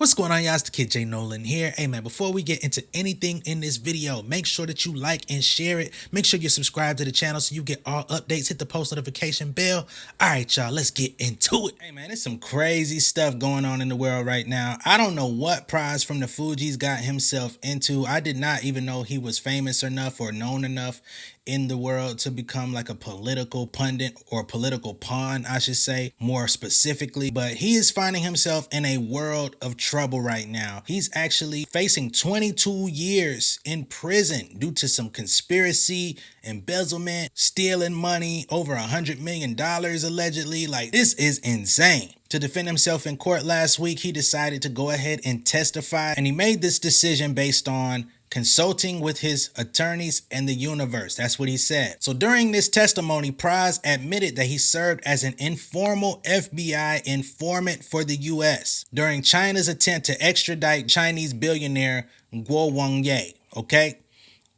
What's going on, y'all? It's the Kid J Nolan here. Hey man, before we get into anything in this video, make sure that you like and share it. Make sure you subscribe to the channel so you get all updates. Hit the post notification bell. All right, y'all, let's get into it. Hey man, there's some crazy stuff going on in the world right now. I don't know what Pras from the Fugees got himself into. I did not even know he was famous enough or known enough in the world to become like a political pundit or political pawn, I should say, more specifically. But he is finding himself in a world of trouble right now. He's actually facing 22 years in prison due to some conspiracy, embezzlement, stealing money, over $100 million allegedly. Like, this is insane. To defend himself in court last week, he decided to go ahead and testify, and he made this decision based on consulting with his attorneys and the universe. That's what he said. So during this testimony, Pras admitted that he served as an informal FBI informant for the U.S. during China's attempt to extradite Chinese billionaire Guo Wangye, okay,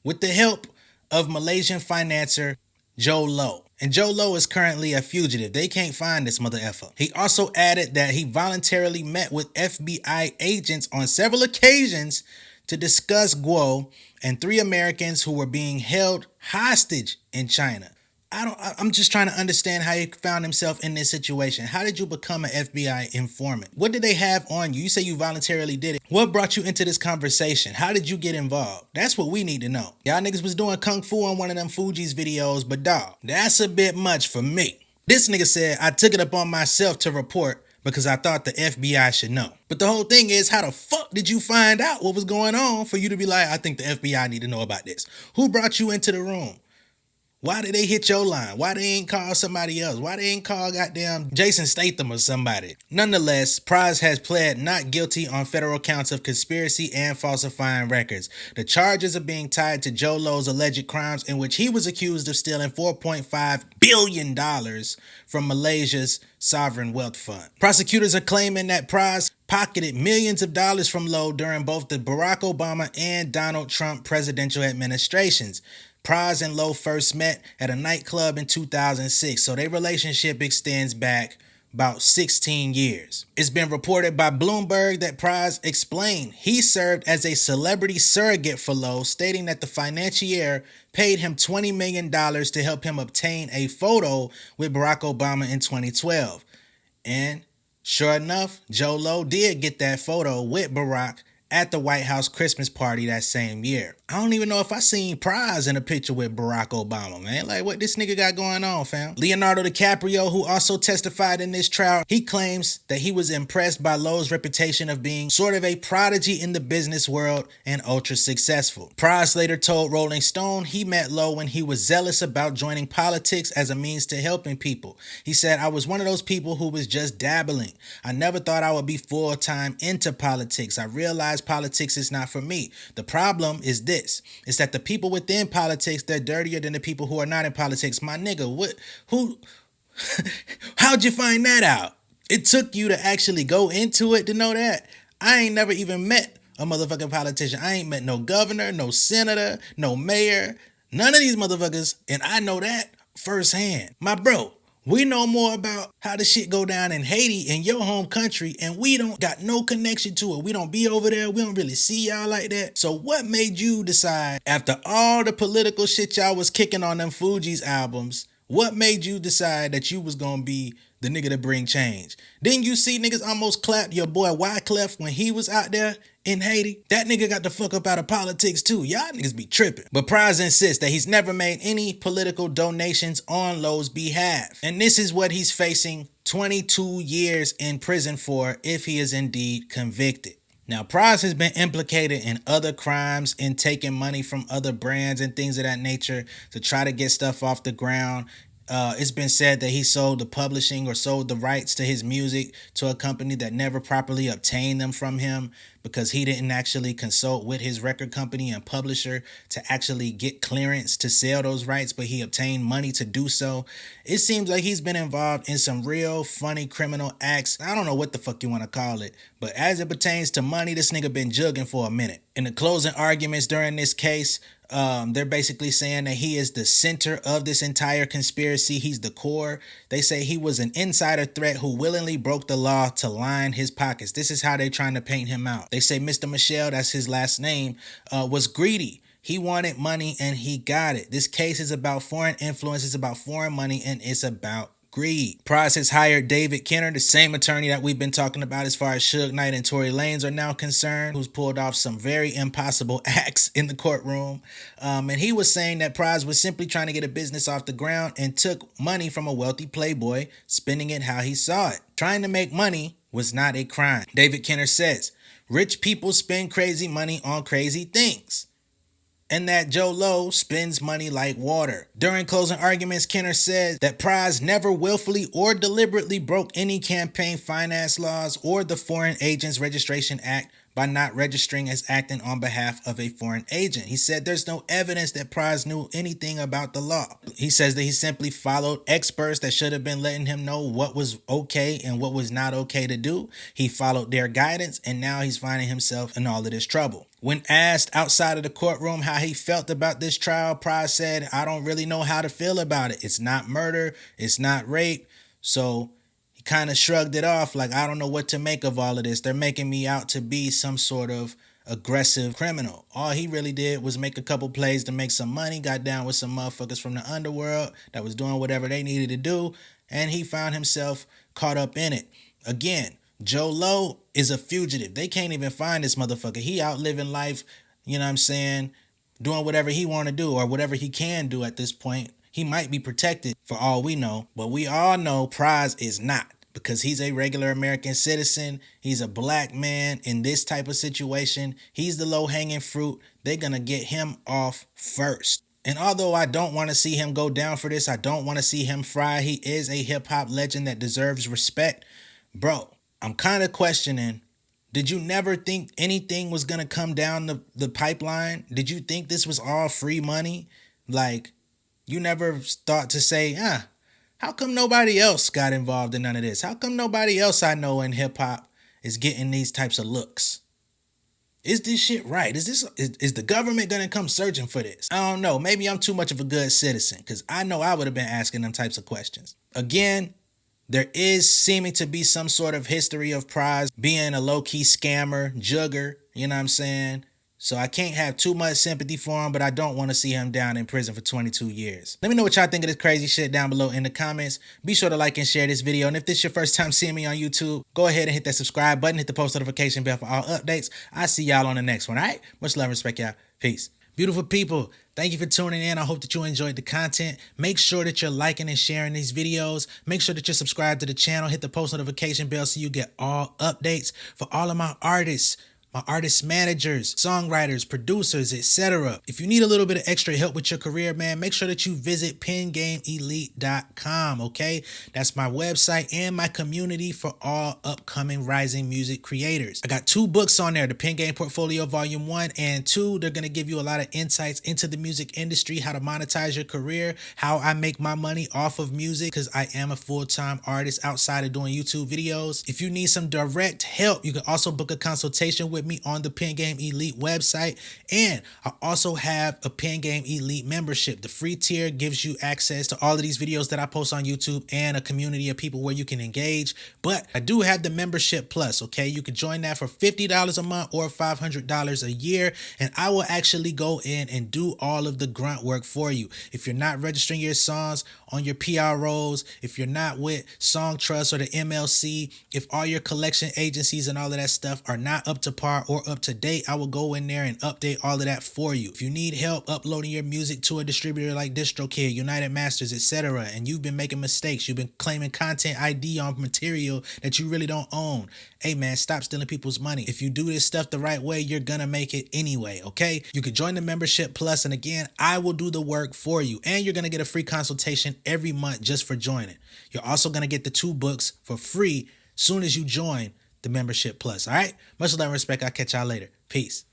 with the help of Malaysian financier Joe Low. And Joe Low is currently a fugitive. They can't find this mother effer. He also added that he voluntarily met with FBI agents on several occasions to discuss Guo and 3 Americans who were being held hostage in China. I'm just trying to understand how he found himself in this situation. How did you become an FBI informant? What did they have on you? You say you voluntarily did it. What brought you into this conversation? How did you get involved? That's what we need to know. Y'all niggas was doing Kung Fu on one of them Fugees videos, but dawg, that's a bit much for me. This nigga said, I took it upon myself to report because I thought the FBI should know. But the whole thing is, how the fuck did you find out what was going on for you to be like, I think the FBI need to know about this? Who brought you into the room? Why did they hit your line? Why they ain't call somebody else? Why they ain't call goddamn Jason Statham or somebody? Nonetheless, Pras has pled not guilty on federal counts of conspiracy and falsifying records. The charges are being tied to Joe Low's alleged crimes in which he was accused of stealing $4.5 billion from Malaysia's sovereign wealth fund. Prosecutors are claiming that Pras pocketed millions of dollars from Low during both the Barack Obama and Donald Trump presidential administrations. Pras and Low first met at a nightclub in 2006, so their relationship extends back about 16 years. It's been reported by Bloomberg that Pras explained he served as a celebrity surrogate for Low, stating that the financier paid him $20 million to help him obtain a photo with Barack Obama in 2012. And sure enough, Joe Low did get that photo with Barack at the White House Christmas party that same year. I don't even know if I seen Pras in a picture with Barack Obama, man. Like, what this nigga got going on, fam? Leonardo Dicaprio, who also testified in this trial, he claims that he was impressed by Low's reputation of being sort of a prodigy in the business world and ultra successful. Pras later told Rolling Stone he met Low when he was zealous about joining politics as a means to helping people. He said, I was one of those people who was just dabbling. I never thought I would be full-time into politics. I realized politics is not for me. The problem is this. It's that the people within politics, they're dirtier than the people who are not in politics. My nigga, how'd you find that out? It took you to actually go into it to know that? I ain't never even met a motherfucking politician. I ain't met no governor, no senator, no mayor, none of these motherfuckers, and I know that firsthand. My bro, we know more about how the shit go down in Haiti, in your home country, and we don't got no connection to it. We don't be over there. We don't really see y'all like that. So what made you decide, after all the political shit y'all was kicking on them Fugees albums, what made you decide that you was gonna be the nigga to bring change? Didn't you see niggas almost clapped your boy Wyclef when he was out there in Haiti? That nigga got the fuck up out of politics too. Y'all niggas be tripping. But Pras insists that he's never made any political donations on Low's behalf. And this is what he's facing 22 years in prison for if he is indeed convicted. Now, Pras has been implicated in other crimes, in taking money from other brands and things of that nature to try to get stuff off the ground. It's been said that he sold the publishing or sold the rights to his music to a company that never properly obtained them from him because he didn't actually consult with his record company and publisher to actually get clearance to sell those rights, but he obtained money to do so. It seems like he's been involved in some real funny criminal acts. I don't know what the fuck you want to call it, but as it pertains to money, this nigga been jugging for a minute. In the closing arguments during this case, They're basically saying that he is the center of this entire conspiracy. He's the core. They say he was an insider threat who willingly broke the law to line his pockets. This is how they're trying to paint him out. They say Mr. Michelle, that's his last name, was greedy. He wanted money and he got it. This case is about foreign influence, it's about foreign money, and it's about greed. Pras has hired David Kenner, the same attorney that we've been talking about as far as Suge Knight and Tory Lanez are now concerned, who's pulled off some very impossible acts in the courtroom. And he was saying that Pras was simply trying to get a business off the ground and took money from a wealthy playboy, spending it how he saw it. Trying to make money was not a crime. David Kenner says, rich people spend crazy money on crazy things, and that Joe Lowe spends money like water. During closing arguments, Kenner said that Pras never willfully or deliberately broke any campaign finance laws or the Foreign Agents Registration Act by not registering as acting on behalf of a foreign agent. He said there's no evidence that Pras knew anything about the law. He says that he simply followed experts that should have been letting him know what was okay and what was not okay to do. He followed their guidance, and now he's finding himself in all of this trouble. When asked outside of the courtroom how he felt about this trial, Pras said, I don't really know how to feel about it. It's not murder. It's not rape. So he kind of shrugged it off like, I don't know what to make of all of this. They're making me out to be some sort of aggressive criminal. All he really did was make a couple plays to make some money, got down with some motherfuckers from the underworld that was doing whatever they needed to do, and he found himself caught up in it. Again, Joe Lowe is a fugitive. They can't even find this motherfucker. He out living life, you know what I'm saying, doing whatever he want to do or whatever he can do at this point. He might be protected for all we know, but we all know Pras is not, because he's a regular American citizen. He's a black man in this type of situation. He's the low-hanging fruit. They're going to get him off first. And although I don't want to see him go down for this, I don't want to see him fry. He is a hip-hop legend that deserves respect. Bro, I'm kind of questioning, did you never think anything was going to come down the pipeline? Did you think this was all free money? Like, you never thought to say, how come nobody else got involved in none of this? How come nobody else I know in hip hop is getting these types of looks? Is this shit right? Is the government gonna come searching for this? I don't know. Maybe I'm too much of a good citizen, because I know I would have been asking them types of questions. Again, there is seeming to be some sort of history of Pras being a low-key scammer, jugger, you know what I'm saying? So I can't have too much sympathy for him, but I don't want to see him down in prison for 22 years. Let me know what y'all think of this crazy shit down below in the comments. Be sure to like and share this video. And if this is your first time seeing me on YouTube, go ahead and hit that subscribe button, hit the post notification bell for all updates. I'll see y'all on the next one, all right? Much love and respect, y'all. Peace. Beautiful people, thank you for tuning in. I hope that you enjoyed the content. Make sure that you're liking and sharing these videos. Make sure that you're subscribed to the channel. Hit the post notification bell so you get all updates. For all of my artists, my artist managers, songwriters, producers, etc. If you need a little bit of extra help with your career, man, make sure that you visit pengameelite.com, okay? That's my website and my community for all upcoming rising music creators. I got 2 books on there, the Pen Game Portfolio Volume 1 and 2. They're going to give you a lot of insights into the music industry, how to monetize your career, how I make my money off of music, because I am a full-time artist outside of doing YouTube videos. If you need some direct help, you can also book a consultation with me on the Pen Game Elite website, and I also have a Pen Game Elite membership. The free tier gives you access to all of these videos that I post on YouTube and a community of people where you can engage. But I do have the membership plus, okay? You can join that for $50 a month or $500 a year, and I will actually go in and do all of the grunt work for you. If you're not registering your songs on your PROs, if you're not with Song Trust or the MLC, if all your collection agencies and all of that stuff are not up to par or up to date, I will go in there and update all of that for you. If you need help uploading your music to a distributor like DistroKid, United Masters, etc., and you've been making mistakes, you've been claiming content ID on material that you really don't own, hey man, stop stealing people's money. If you do this stuff the right way, you're gonna make it anyway, okay? You can join the membership plus, and again, I will do the work for you, and you're gonna get a free consultation every month just for joining. You're also gonna get the 2 books for free soon as you join the membership plus. All right, much love and respect. I'll catch y'all later. Peace.